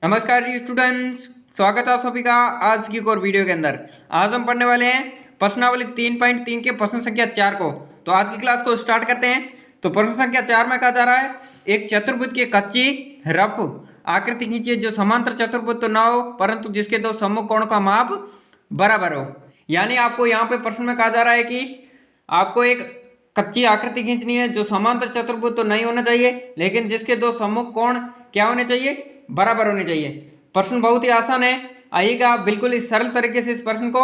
नमस्कार जी स्टूडेंट्स, स्वागत है आप सभी का आज की एक और वीडियो के अंदर। आज हम पढ़ने वाले हैं प्रश्नावली 3.3 के प्रश्न संख्या 4 को। तो आज की क्लास को स्टार्ट करते हैं। तो प्रश्न संख्या 4 में कहा जा रहा है, एक चतुर्भुज की कच्ची रफ आकृति खींचिए जो समांतर चतुर्भुज तो ना हो परंतु जिसके दो सम्मुख कोणों का माप बराबर हो। यानी आपको यहाँ पे प्रश्न में कहा जा रहा है कि आपको एक कच्ची आकृति खींचनी है जो समांतर चतुर्भुज तो नहीं होना चाहिए, लेकिन जिसके दो सम्मुख कोण क्या होने चाहिए, बराबर होने चाहिए। प्रश्न बहुत ही आसान है, आइएगा आप बिल्कुल इस सरल तरीके से इस प्रश्न को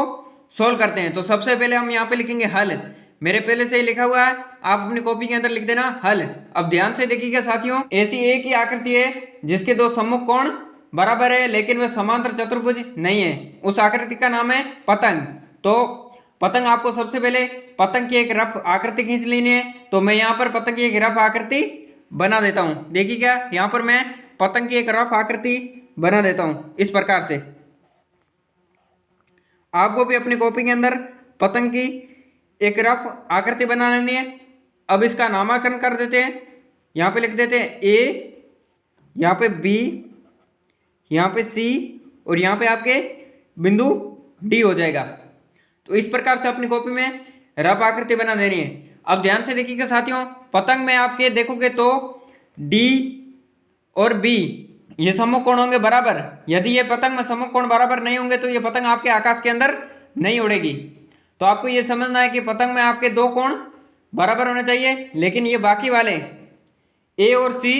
सोल्व करते हैं। तो सबसे पहले हम यहाँ पे लिखेंगे हल। मेरे पहले से ही लिखा हुआ है, आप अपनी कॉपी के अंदर लिख देना हल। अब ध्यान से देखिएगा साथियों, ऐसी एक ही आकृति है जिसके दो सम्मुख कोण बराबर है लेकिन वह समांतर चतुर्भुज नहीं है। उस आकृति का नाम है पतंग। तो पतंग आपको सबसे पहले पतंग की एक रफ आकृति खींच लेनी है। तो मैं यहाँ पर पतंग की एक रफ आकृति बना देता हूँ। देखिए क्या, यहाँ पर मैं पतंग की एक रफ आकृति बना देता हूं इस प्रकार से। आपको भी अपनी कॉपी के अंदर पतंग की एक रफ आकृति बना लेनी है। अब इसका नामकरण कर देते हैं। यहां पे लिख देते हैं ए, यहां पे बी, यहां पे सी और यहां पे आपके बिंदु डी हो जाएगा। तो इस प्रकार से अपनी कॉपी में रफ आकृति बना देनी है। अब ध्यान से देखिएगा साथियों, पतंग में आपके देखोगे तो डी और बी ये सम्मुख कोण होंगे बराबर। यदि ये पतंग में सम्मुख कोण बराबर नहीं होंगे तो ये पतंग आपके आकाश के अंदर नहीं उड़ेगी। तो आपको ये समझना है कि पतंग में आपके दो कोण बराबर होने चाहिए, लेकिन ये बाकी वाले ए और सी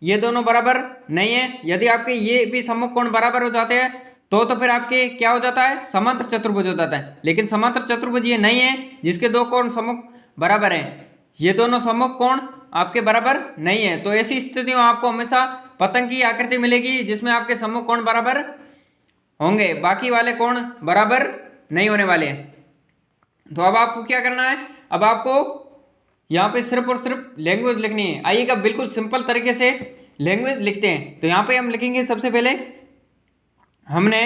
ये दोनों बराबर नहीं है। यदि आपके ये भी सम्मुख कोण बराबर हो जाते हैं तो फिर आपके क्या हो जाता है, समांतर चतुर्भुज हो जाता है। लेकिन समांतर चतुर्भुज ये नहीं है जिसके दो कोण सम्मुख बराबर हैं। ये दोनों सम्मुख कोण आपके बराबर नहीं है। तो ऐसी स्थिति में आपको हमेशा पतंग की आकृति मिलेगी जिसमें आपके सम्मुख कोण बराबर होंगे, बाकी वाले कोण बराबर नहीं होने वाले हैं। तो अब आपको क्या करना है, अब आपको यहाँ पे सिर्फ और सिर्फ लैंग्वेज लिखनी है। आइएगा बिल्कुल सिंपल तरीके से लैंग्वेज लिखते हैं। तो यहाँ पे हम लिखेंगे सबसे पहले हमने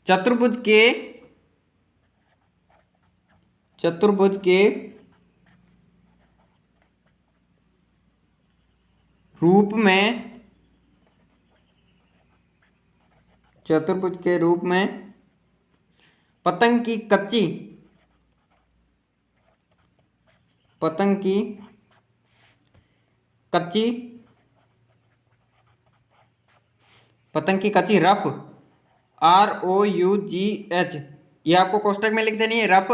चतुर्भुज के रूप में पतंग की कच्ची रफ ROUGH ये आपको कोष्टक में लिख देनी है। रफ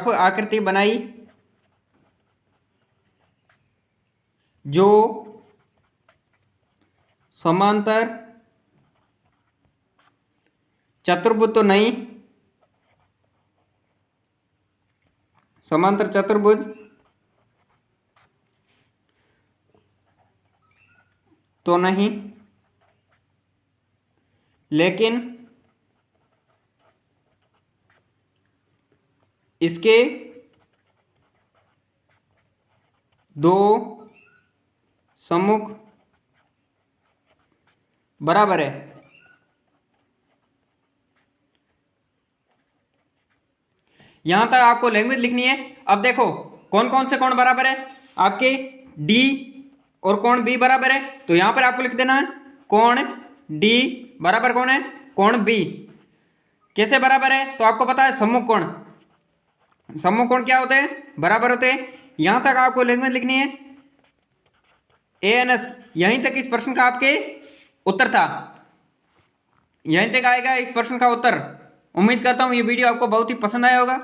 आकृति बनाई जो समांतर चतुर्भुज तो नहीं, समांतर चतुर्भुज तो नहीं, लेकिन इसके दो सम्मुख बराबर है। यहां तक आपको लैंग्वेज लिखनी है। अब देखो कौन कौन से कोण बराबर है, आपके डी और कोण बी बराबर है। तो यहां पर आपको लिख देना है कोण डी बराबर कौन है, कोण बी। कैसे बराबर है, तो आपको पता है सम्मुख कोण क्या होते हैं, बराबर होते हैं। यहां तक आपको लैंग्वेज लिखनी है ANS। यहीं तक इस प्रश्न का आपके उत्तर था, यहीं तक आएगा इस प्रश्न का उत्तर। उम्मीद करता हूं ये वीडियो आपको बहुत ही पसंद आया होगा।